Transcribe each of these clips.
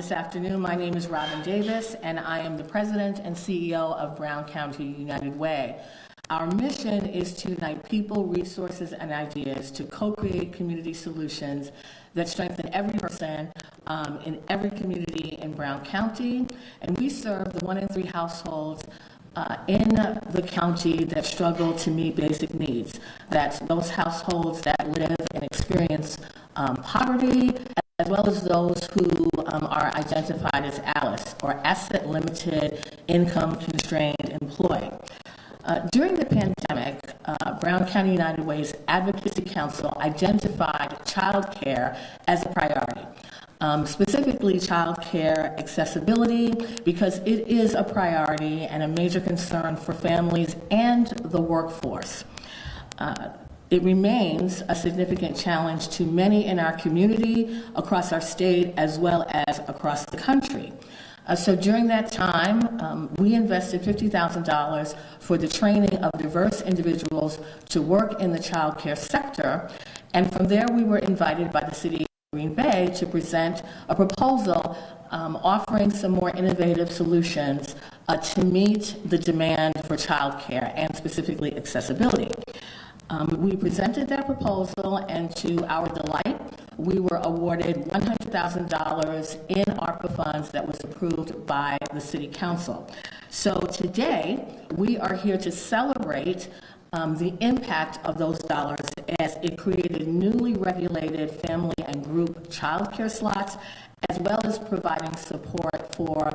this afternoon. My name is Robin Davis, and I am the President and CEO of Brown County United Way. Our mission is to unite people, resources, and ideas to co-create community solutions that strengthen every person in every community in Brown County. And we serve the 1 in 3 households in the county that struggle to meet basic needs. That's those households that live and experience poverty, as well as those who are identified as ALICE, or Asset Limited Income Constrained Employee. During the pandemic, Brown County United Way's Advocacy Council identified childcare as a priority. Specifically childcare accessibility, because it is a priority and a major concern for families and the workforce. It remains a significant challenge to many in our community, across our state, as well as across the country. So during that time, we invested $50,000 for the training of diverse individuals to work in the child care sector. And from there, we were invited by the city of Green Bay to present a proposal offering some more innovative solutions to meet the demand for child care and specifically accessibility. We presented that proposal, and to our delight, we were awarded $100,000 in ARPA funds that was approved by the City Council. So today, we are here to celebrate the impact of those dollars, as it created newly regulated family and group child care slots, as well as providing support for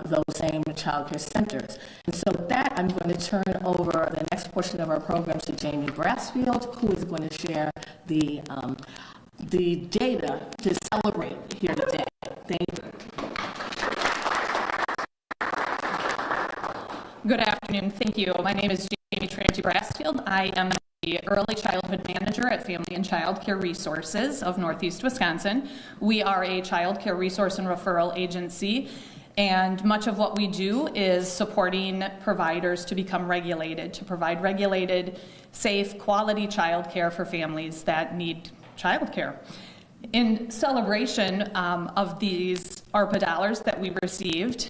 those same child care centers. And so with that, I'm going to turn over the next portion of our program to Jamie Brassfield, who is going to share the data to celebrate here today. Thank you. Good afternoon. Thank you. My name is Jamie Brassfield. I am the Early Childhood Manager at Family and Child Care Resources of Northeast Wisconsin. We are a child care resource and referral agency, and much of what we do is supporting providers to become regulated, to provide regulated, safe, quality child care for families that need child care. In celebration of these ARPA dollars that we received,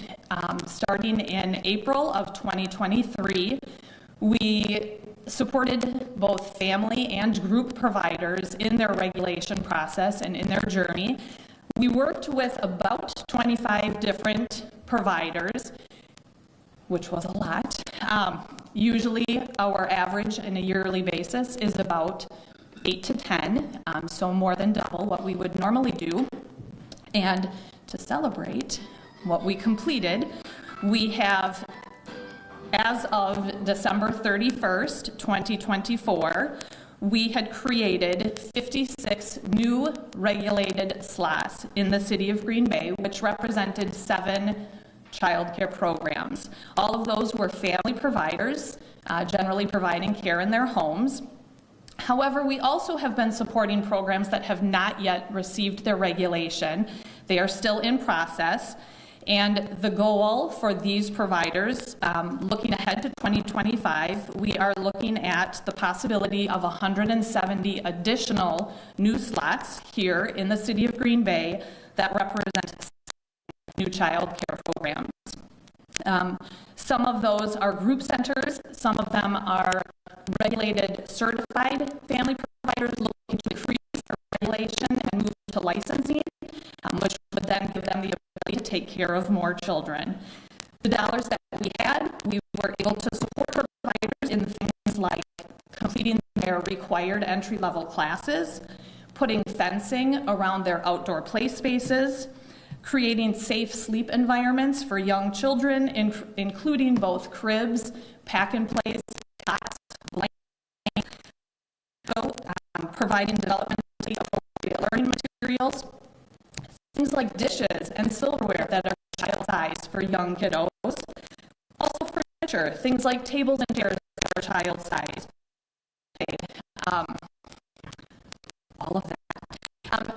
starting in April of 2023, we supported both family and group providers in their regulation process and in their journey. We worked with about 25 different providers, which was a lot. Usually our average on a yearly basis is about 8 to 10, so more than double what we would normally do. And to celebrate what we completed, we have, as of December 31st, 2024, we had created 56 new regulated slots in the city of Green Bay, which represented 7 child care programs. All of those were family providers, generally providing care in their homes. However, we also have been supporting programs that have not yet received their regulation. They are still in process. And the goal for these providers, looking ahead to 2025, we are looking at the possibility of 170 additional new slots here in the city of Green Bay that represent new child care programs. Some of those are group centers, some of them are regulated certified family providers looking to increase their regulation and move to licensing, which would then give them the ability to take care of more children. The dollars that we had, we were able to support providers in things like completing their required entry-level classes, putting fencing around their outdoor play spaces, creating safe sleep environments for young children, including both cribs, pack-and-plays, cots, blankets, providing developmentally appropriate learning materials, things like dishes and silverware that are child-sized for young kiddos, also furniture, things like tables and chairs that are child-sized, all of that.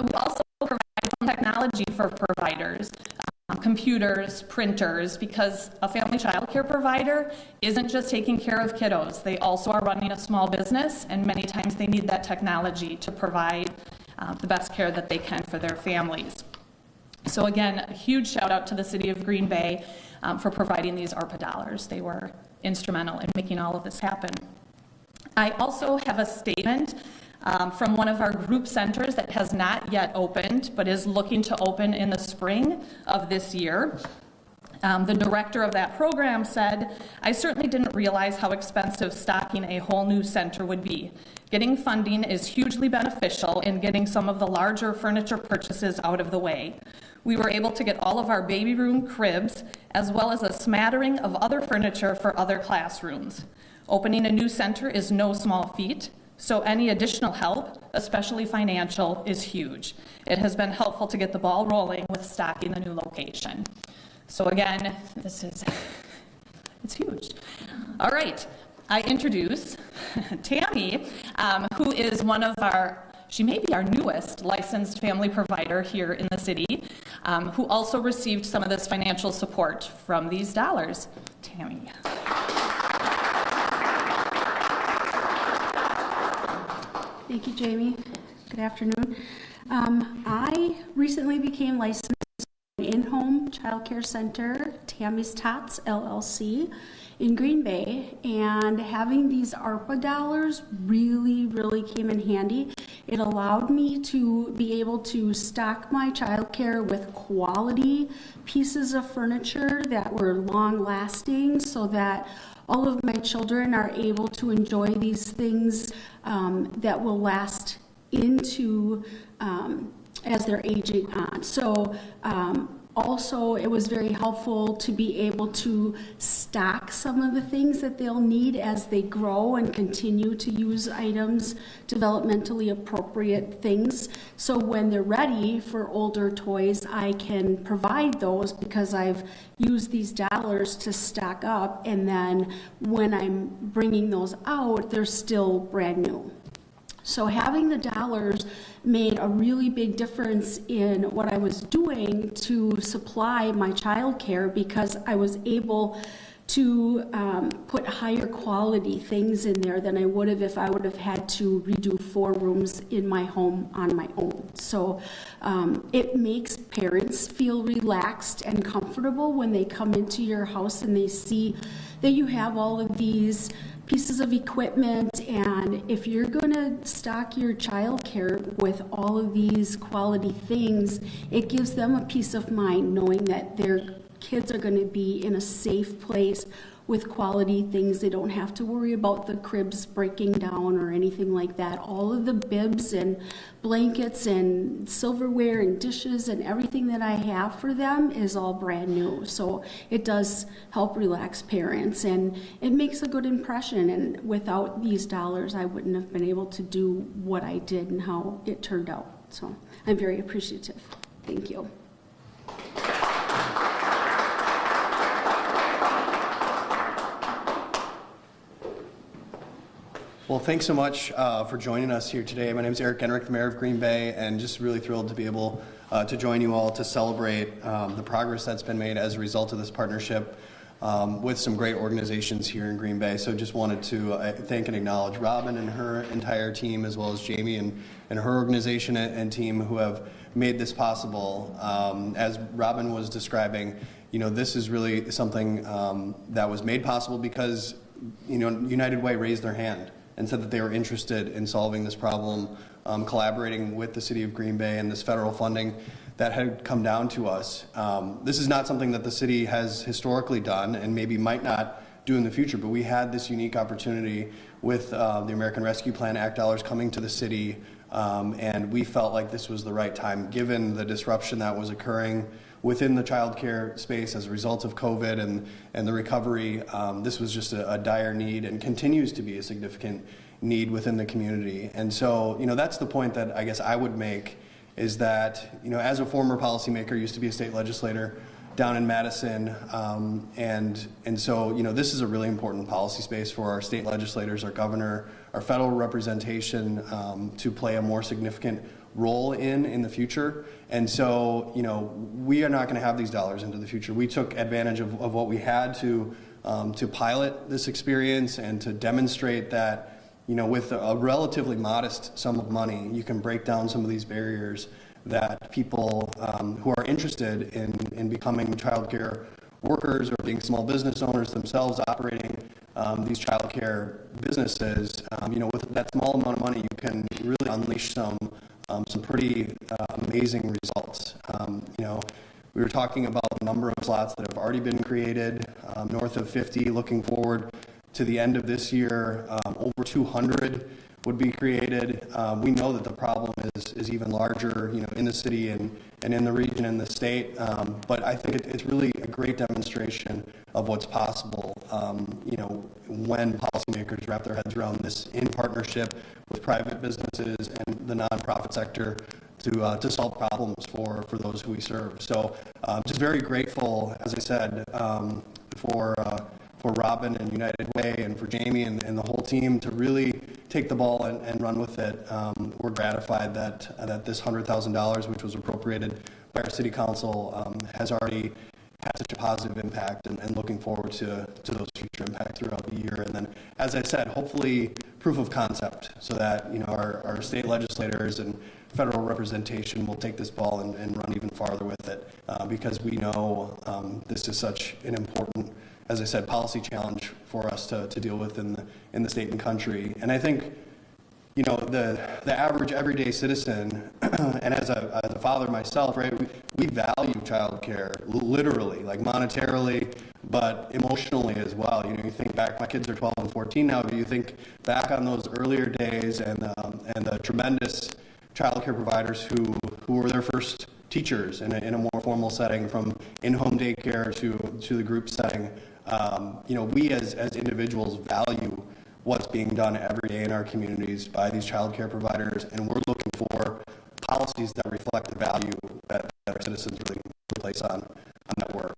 We also provide technology for providers, computers, printers, because a family child care provider isn't just taking care of kiddos. They also are running a small business, and many times they need that technology to provide the best care that they can for their families. So again, a huge shout out to the City of Green Bay for providing these ARPA dollars. They were instrumental in making all of this happen. I also have a statement from one of our group centers that has not yet opened, but is looking to open in the spring of this year. The director of that program said, "I certainly didn't realize how expensive stocking a whole new center would be. Getting funding is hugely beneficial in getting some of the larger furniture purchases out of the way. We were able to get all of our baby room cribs, as well as a smattering of other furniture for other classrooms. Opening a new center is no small feat, so any additional help, especially financial, is huge. It has been helpful to get the ball rolling with stocking the new location." So again, it's huge. All right, I introduce Tammy, who is she may be our newest licensed family provider here in the city, who also received some of this financial support from these dollars. Tammy. Thank you, Jamie. Good afternoon. I recently became licensed in-home childcare center, Tammy's Tots LLC, in Green Bay, and having these ARPA dollars really came in handy. It allowed me to be able to stock my childcare with quality pieces of furniture that were long-lasting, so that all of my children are able to enjoy these things that will last into as they're aging on. So also, it was very helpful to be able to stock some of the things that they'll need as they grow and continue to use items, developmentally appropriate things. So when they're ready for older toys, I can provide those because I've used these dollars to stock up, and then when I'm bringing those out, they're still brand new. So having the dollars made a really big difference in what I was doing to supply my childcare, because I was able to put higher quality things in there than I would have if I would have had to redo 4 rooms in my home on my own. So it makes parents feel relaxed and comfortable when they come into your house and they see that you have all of these pieces of equipment. And if you're going to stock your childcare with all of these quality things, it gives them a peace of mind knowing that their kids are going to be in a safe place with quality things. They don't have to worry about the cribs breaking down or anything like that. All of the bibs and blankets and silverware and dishes and everything that I have for them is all brand new. So it does help relax parents, and it makes a good impression. And without these dollars, I wouldn't have been able to do what I did and how it turned out. So I'm very appreciative. Thank you. Well, thanks so much for joining us here today. My name is Eric Enrick, the Mayor of Green Bay, and just really thrilled to be able to join you all to celebrate the progress that's been made as a result of this partnership with some great organizations here in Green Bay. So just wanted to thank and acknowledge Robin and her entire team, as well as Jamie and her organization and team who have made this possible. As Robin was describing, this is really something that was made possible because United Way raised their hand and said that they were interested in solving this problem, collaborating with the City of Green Bay and this federal funding that had come down to us. This is not something that the city has historically done and maybe might not do in the future, but we had this unique opportunity with the American Rescue Plan Act dollars coming to the city, and we felt like this was the right time, given the disruption that was occurring within the child care space as a result of COVID and the recovery. This was just a dire need and continues to be a significant need within the community. And so, that's the point that I guess I would make, is that, as a former policymaker, used to be a state legislator down in Madison, and so, this is a really important policy space for our state legislators, our governor, our federal representation to play a more significant role in the future. And so, we are not going to have these dollars into the future. We took advantage of what we had to pilot this experience and to demonstrate that, with a relatively modest sum of money, you can break down some of these barriers that people who are interested in becoming childcare workers or being small business owners themselves operating these childcare businesses, with that small amount of money, you can really unleash some pretty amazing results. We were talking about the number of slots that have already been created, north of 50, looking forward to the end of this year, over 200 would be created. We know that the problem is even larger, in the city and in the region and the state. But I think it's really a great demonstration of what's possible, when policymakers wrap their heads around this in partnership with private businesses and the nonprofit sector to solve problems for those who we serve. So just very grateful, as I said, for Robin and United Way and for Jamie and the whole team to really take the ball and run with it. We're gratified that this $100,000, which was appropriated by our city council, has already had such a positive impact, and looking forward to those future impacts throughout the year. And then, as I said, hopefully proof of concept, so that our state legislators and federal representation will take this ball and run even farther with it, because we know this is such an important, as I said, policy challenge for us to deal with in the state and country. And I think, the average everyday citizen, and as a father myself, right, we value childcare, literally, like monetarily, but emotionally as well. You think back, my kids are 12 and 14 now, but you think back on those earlier days and the tremendous childcare providers who were their first teachers in a more formal setting, from in-home daycare to the group setting. We as individuals value what's being done every day in our communities by these childcare providers, and we're looking for policies that reflect the value that our citizens really place on that work.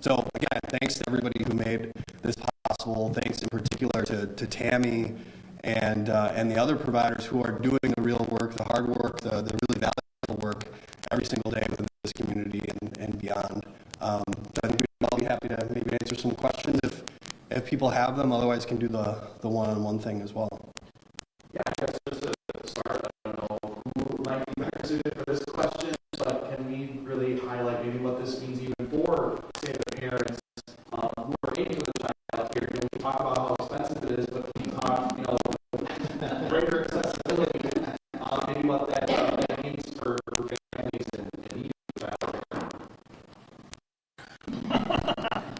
So again, thanks to everybody who made this possible. Thanks in particular to Tammy and the other providers who are doing the real work, the hard work, the really valuable work every single day within this community and beyond. So I think I'll be happy to maybe answer some questions if people have them. Otherwise, can do the one-on-one thing as well. Yeah, I guess just to start, I don't know who might be better suited for this question, but can we really highlight maybe what this means even for, say, the parents who are paying for the child care? We talk about how expensive it is, but can you talk, greater accessibility, maybe what that means for families and even child care?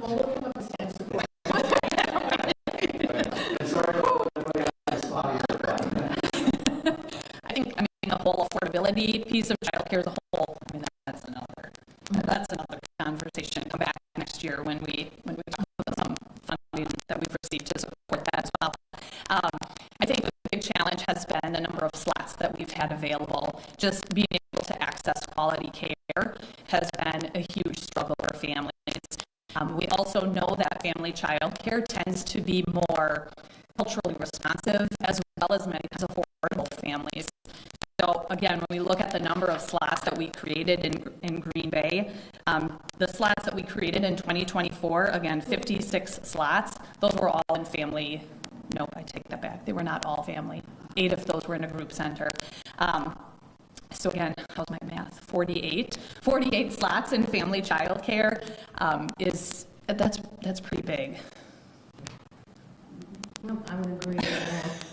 Well, looking up the sense of the whole affordability piece of childcare as a whole, that's another conversation. Come back next year when we talk about some funding that we've received to support that as well. I think the big challenge has been the number of slots that we've had available. Just being able to access quality care has been a huge struggle for families. We also know that family child care tends to be more culturally responsive, as well as many as affordable families. So again, when we look at the number of slots that we created in Green Bay, the slots that we created in 2024, again, 56 slots, those were all in family. Nope, I take that back. They were not all family. 8 of those were in a group center. So again, how's my math? 48 slots in family child care that's pretty big. No, I would agree with that.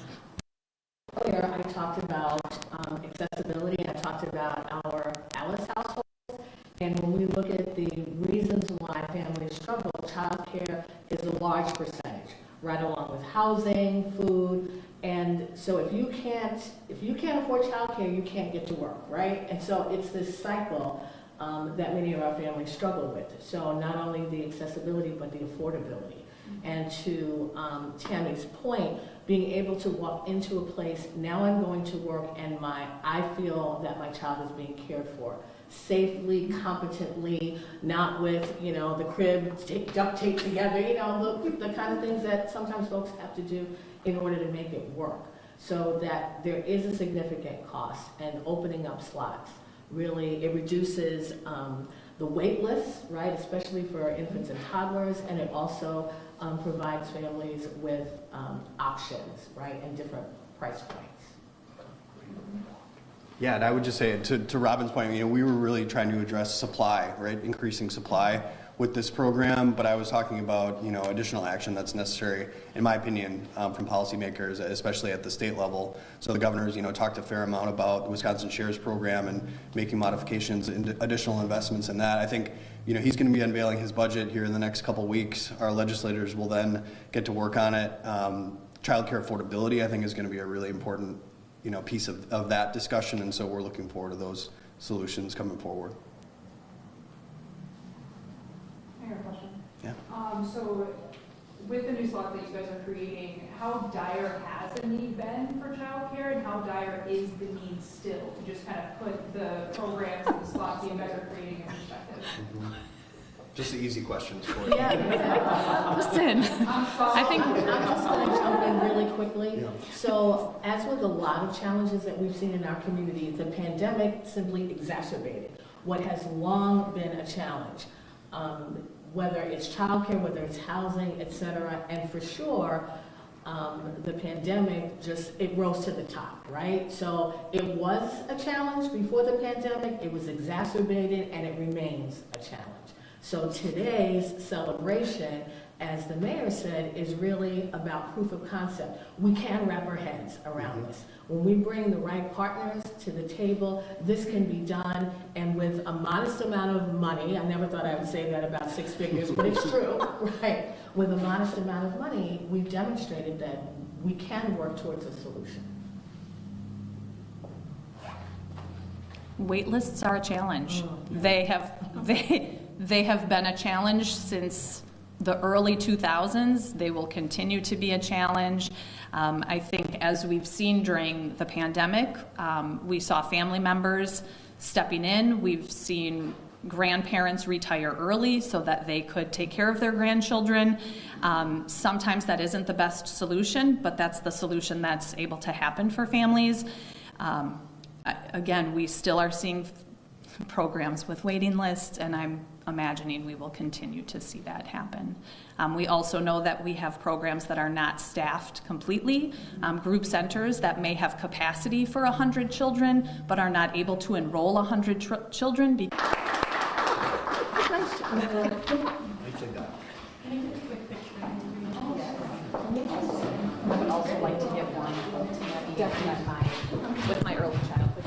Earlier, I talked about accessibility. I talked about our Alice households. And when we look at the reasons why families struggle, childcare is a large percentage, right along with housing, food. And so if you can't afford childcare, you can't get to work, right? And so it's this cycle that many of our families struggle with. So not only the accessibility, but the affordability. And to Tammy's point, being able to walk into a place, now I'm going to work and I feel that my child is being cared for safely, competently, not with, the crib duct taped together, the kind of things that sometimes folks have to do in order to make it work. So that there is a significant cost, and opening up slots really, it reduces the wait list, right, especially for infants and toddlers, and it also provides families with options, right, and different price points. Yeah, and I would just say to Robin's point, we were really trying to address supply, right? Increasing supply with this program, but I was talking about, additional action that's necessary, in my opinion, from policymakers, especially at the state level. So the governor's, talked a fair amount about the Wisconsin Shares program and making modifications and additional investments in that. I think, he's going to be unveiling his budget here in the next couple weeks. Our legislators will then get to work on it. Childcare affordability, I think, is going to be a really important, piece of that discussion, and so we're looking forward to those solutions coming forward. I have a question. Yeah. So with the new slots that you guys are creating, how dire has the need been for childcare, and how dire is the need still, to just kind of put the programs and the slots that you guys are creating in perspective? Just the easy questions for you. Listen, I think I'm just going to jump in really quickly. So as with a lot of challenges that we've seen in our community, the pandemic simply exacerbated what has long been a challenge. Whether it's childcare, whether it's housing, et cetera, and for sure, the pandemic it rose to the top, right? So it was a challenge before the pandemic, it was exacerbated, and it remains a challenge. So today's celebration, as the mayor said, is really about proof of concept. We can wrap our heads around this. When we bring the right partners to the table, this can be done, and with a modest amount of money, I never thought I would say that about 6 figures, but it's true, right? With a modest amount of money, we've demonstrated that we can work towards a solution. wait lists are a challenge. They have been a challenge since the early 2000s. They will continue to be a challenge. I think as we've seen during the pandemic, we saw family members stepping in. We've seen grandparents retire early so that they could take care of their grandchildren. Sometimes that isn't the best solution, but that's the solution that's able to happen for families. Again, we still are seeing programs with waiting lists, and I'm imagining we will continue to see that happen. We also know that we have programs that are not staffed completely, group centers that may have capacity for 100 children, but are not able to enroll 100 children because I would also like to get one with my early childhood.